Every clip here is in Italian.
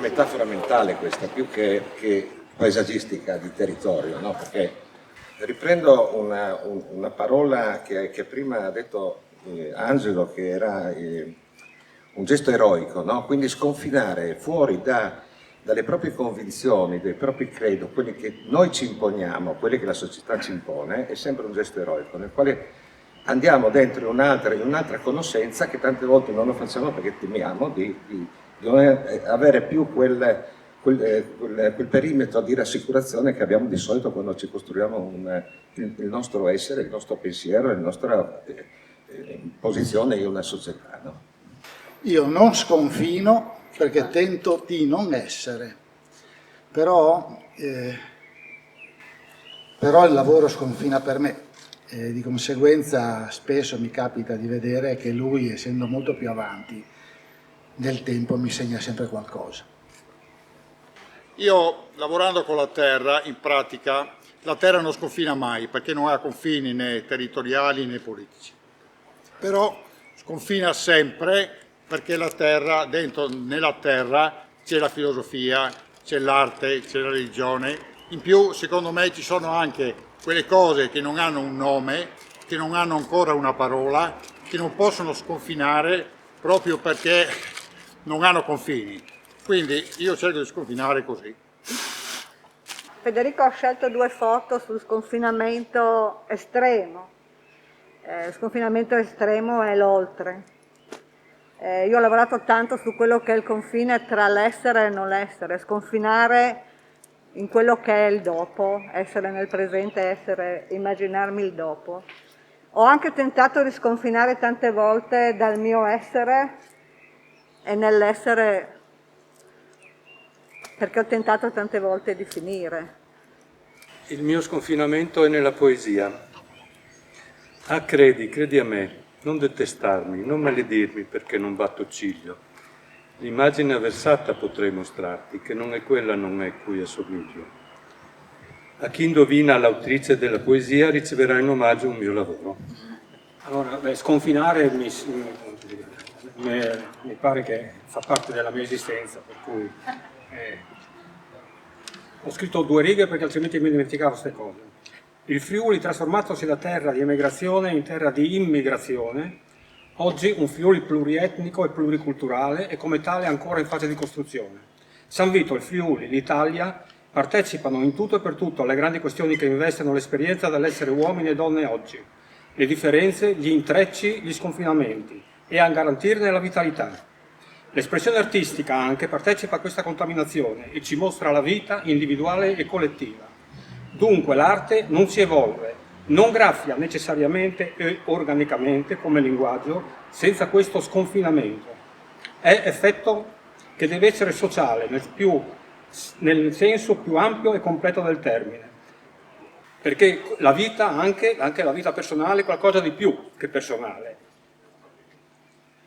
metafora mentale questa, più che paesaggistica di territorio, no? Perché riprendo una parola che prima ha detto Angelo, che era un gesto eroico, no? Quindi sconfinare fuori dalle proprie convinzioni, dai propri credo, quelli che noi ci imponiamo, quelli che la società ci impone, è sempre un gesto eroico, nel quale andiamo dentro in un'altra conoscenza che tante volte non lo facciamo perché temiamo di non avere più quel perimetro di rassicurazione che abbiamo di solito quando ci costruiamo il nostro essere, il nostro pensiero, la nostra posizione in una società. No? Io non sconfino perché tento di non essere, però il lavoro sconfina per me. Di conseguenza spesso mi capita di vedere che lui, essendo molto più avanti nel tempo, mi insegna sempre qualcosa. Io, lavorando con la terra, in pratica, la terra non sconfina mai, perché non ha confini né territoriali né politici. Però sconfina sempre perché la terra, nella terra c'è la filosofia, c'è l'arte, c'è la religione. In più, secondo me, ci sono anche quelle cose che non hanno un nome, che non hanno ancora una parola, che non possono sconfinare proprio perché non hanno confini. Quindi io cerco di sconfinare così. Federico ha scelto 2 foto sul sconfinamento estremo. Lo sconfinamento estremo è l'oltre. Io ho lavorato tanto su quello che è il confine tra l'essere e il non essere, sconfinare in quello che è il dopo, essere nel presente, immaginarmi il dopo. Ho anche tentato di sconfinare tante volte dal mio essere e nell'essere, perché ho tentato tante volte di finire. Il mio sconfinamento è nella poesia. Ah, credi a me, non detestarmi, non maledirmi perché non batto ciglio. L'immagine avversata potrei mostrarti, che non è quella non è cui assomiglio. A chi indovina l'autrice della poesia riceverà in omaggio un mio lavoro. Allora, sconfinare mi pare che fa parte della mia esistenza, per cui ho scritto 2 righe perché altrimenti mi dimenticavo queste cose. Il Friuli, trasformatosi da terra di emigrazione in terra di immigrazione, oggi un Friuli plurietnico e pluriculturale e come tale ancora in fase di costruzione. San Vito, il Friuli, l'Italia partecipano in tutto e per tutto alle grandi questioni che investono l'esperienza dell'essere uomini e donne oggi, le differenze, gli intrecci, gli sconfinamenti e a garantirne la vitalità. L'espressione artistica anche partecipa a questa contaminazione e ci mostra la vita individuale e collettiva. Dunque l'arte non si evolve, non graffia necessariamente e organicamente come linguaggio senza questo sconfinamento. È effetto che deve essere sociale nel senso più ampio e completo del termine, perché la vita, anche la vita personale, è qualcosa di più che personale.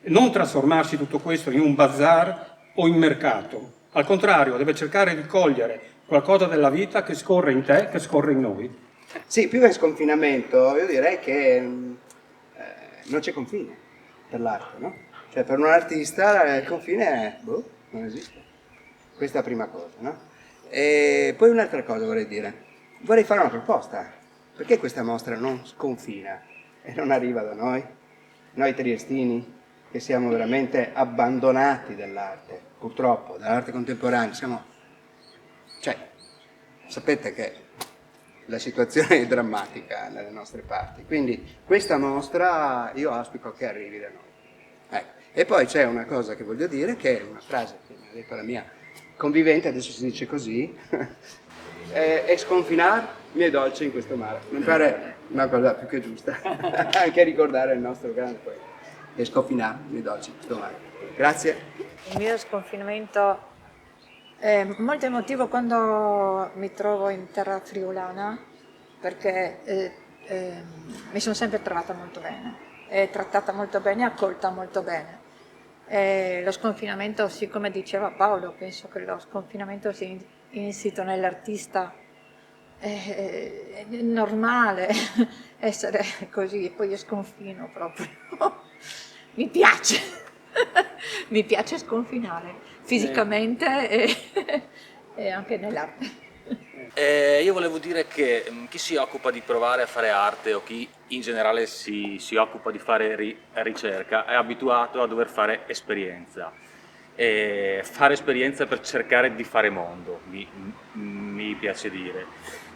Non trasformarsi tutto questo in un bazar o in mercato, al contrario deve cercare di cogliere qualcosa della vita che scorre in te, che scorre in noi. Sì, più che sconfinamento, io direi che non c'è confine per l'arte, no? Cioè per un artista il confine non esiste. Questa è la prima cosa, no? E poi un'altra cosa vorrei dire. Vorrei fare una proposta. Perché questa mostra non sconfina e non arriva da noi? Noi triestini, che siamo veramente abbandonati dall'arte, purtroppo, dall'arte contemporanea. Cioè, sapete che la situazione è drammatica nelle nostre parti, quindi questa mostra io auspico che arrivi da noi. Ecco. E poi c'è una cosa che voglio dire, che è una frase che mi ha detto la mia convivente, adesso si dice così, è sconfinar mi è dolce in questo mare. Mi pare una cosa più che giusta, anche ricordare il nostro grande poeta. E sconfinar mi è dolce in questo mare. Grazie. Il mio sconfinamento è molto emotivo quando mi trovo in terra friulana, perché mi sono sempre trovata molto bene, trattata molto bene, accolta molto bene. Lo sconfinamento, sì, come diceva Paolo, penso che lo sconfinamento sia insito nell'artista. È normale essere così, poi io sconfino proprio. Mi piace, mi piace sconfinare. fisicamente e anche nell'arte. Io volevo dire che chi si occupa di provare a fare arte o chi in generale si occupa di fare ricerca è abituato a dover fare esperienza. Fare esperienza per cercare di fare mondo, mi piace dire.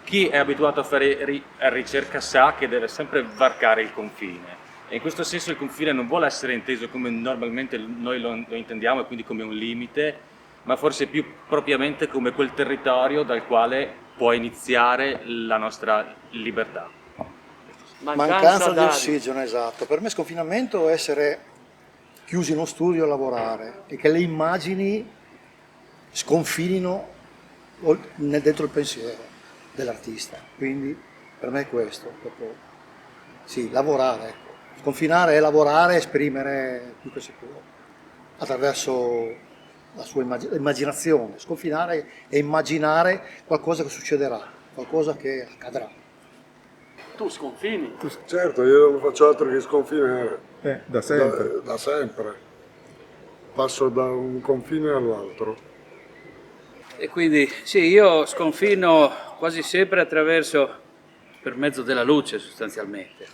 Chi è abituato a fare ricerca sa che deve sempre varcare il confine. E in questo senso il confine non vuole essere inteso come normalmente noi lo intendiamo, e quindi come un limite, ma forse più propriamente come quel territorio dal quale può iniziare la nostra libertà. Mancanza di ossigeno, esatto. Per me sconfinamento è essere chiusi in uno studio a lavorare e che le immagini sconfinino dentro il pensiero dell'artista. Quindi per me è questo, proprio, sì, lavorare. Ecco. Sconfinare è lavorare, esprimere più che si può attraverso la sua immaginazione. Sconfinare è immaginare qualcosa che succederà, qualcosa che accadrà. Tu sconfini? Certo, io non faccio altro che sconfinare. Da sempre. Da sempre. Passo da un confine all'altro. E quindi sì, io sconfino quasi sempre per mezzo della luce sostanzialmente,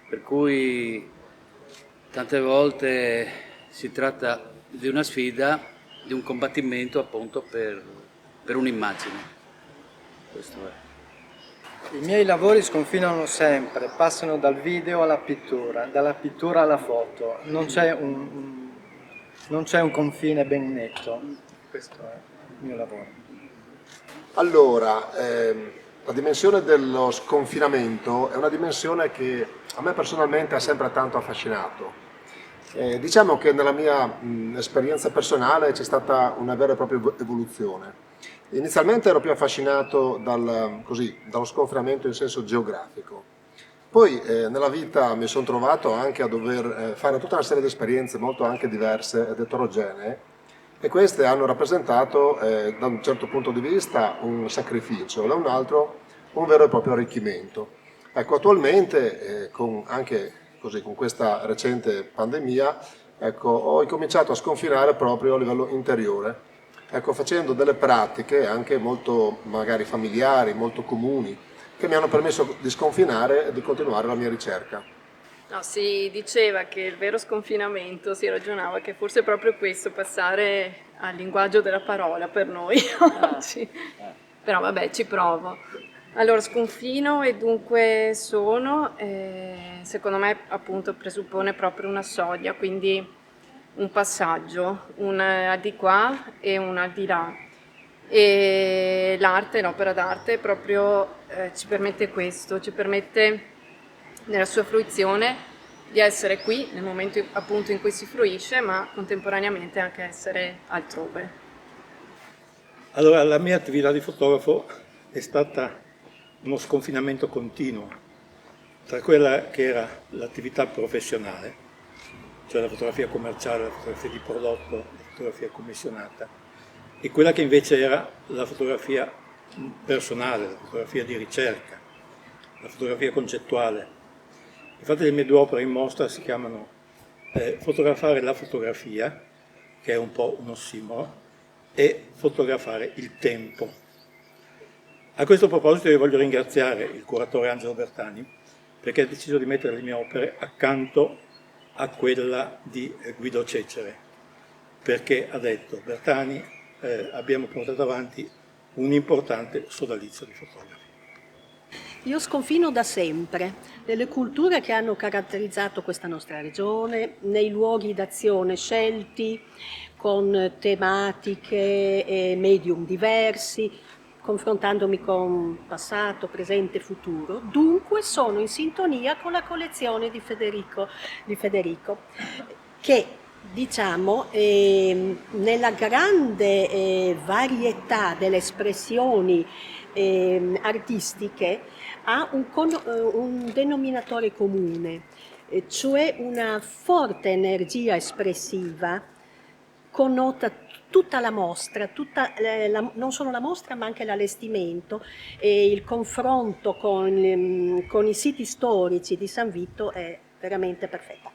per cui tante volte si tratta di una sfida, di un combattimento appunto per un'immagine. Questo è. I miei lavori sconfinano sempre, passano dal video alla pittura, dalla pittura alla foto, non c'è un confine ben netto, questo è il mio lavoro. Allora, la dimensione dello sconfinamento è una dimensione che a me personalmente ha sempre tanto affascinato. Diciamo che nella mia esperienza personale c'è stata una vera e propria evoluzione. Inizialmente ero più affascinato dallo sconfinamento in senso geografico. Poi nella vita mi sono trovato anche a dover fare tutta una serie di esperienze molto anche diverse ed eterogenee, e queste hanno rappresentato da un certo punto di vista un sacrificio, da un altro un vero e proprio arricchimento. Ecco, attualmente anche con questa recente pandemia, ecco, ho incominciato a sconfinare proprio a livello interiore, ecco, facendo delle pratiche anche molto magari familiari, molto comuni, che mi hanno permesso di sconfinare e di continuare la mia ricerca. No, si diceva che il vero sconfinamento, si ragionava che fosse proprio questo, passare al linguaggio della parola per noi oggi. Però vabbè, ci provo. Allora, sconfino e dunque secondo me appunto presuppone proprio una soglia, quindi un passaggio, un al di qua e un al di là. E l'arte, l'opera d'arte proprio ci permette questo, ci permette nella sua fruizione di essere qui nel momento appunto in cui si fruisce, ma contemporaneamente anche essere altrove. Allora, la mia attività di fotografo è stata uno sconfinamento continuo tra quella che era l'attività professionale, cioè la fotografia commerciale, la fotografia di prodotto, la fotografia commissionata, e quella che invece era la fotografia personale, la fotografia di ricerca, la fotografia concettuale. Infatti le mie due opere in mostra si chiamano Fotografare la fotografia, che è un po' un ossimoro, e Fotografare il tempo. A questo proposito io voglio ringraziare il curatore Angelo Bertani, perché ha deciso di mettere le mie opere accanto a quella di Guido Cecere, perché ha detto: Bertani, abbiamo portato avanti un importante sodalizio di fotografi. Io sconfino da sempre nelle culture che hanno caratterizzato questa nostra regione, nei luoghi d'azione scelti, con tematiche e medium diversi, confrontandomi con passato, presente e futuro. Dunque sono in sintonia con la collezione di Federico che, diciamo, nella grande varietà delle espressioni artistiche ha un denominatore comune, cioè una forte energia espressiva connota tutta la mostra, non solo la mostra ma anche l'allestimento, e il confronto con i siti storici di San Vito è veramente perfetta.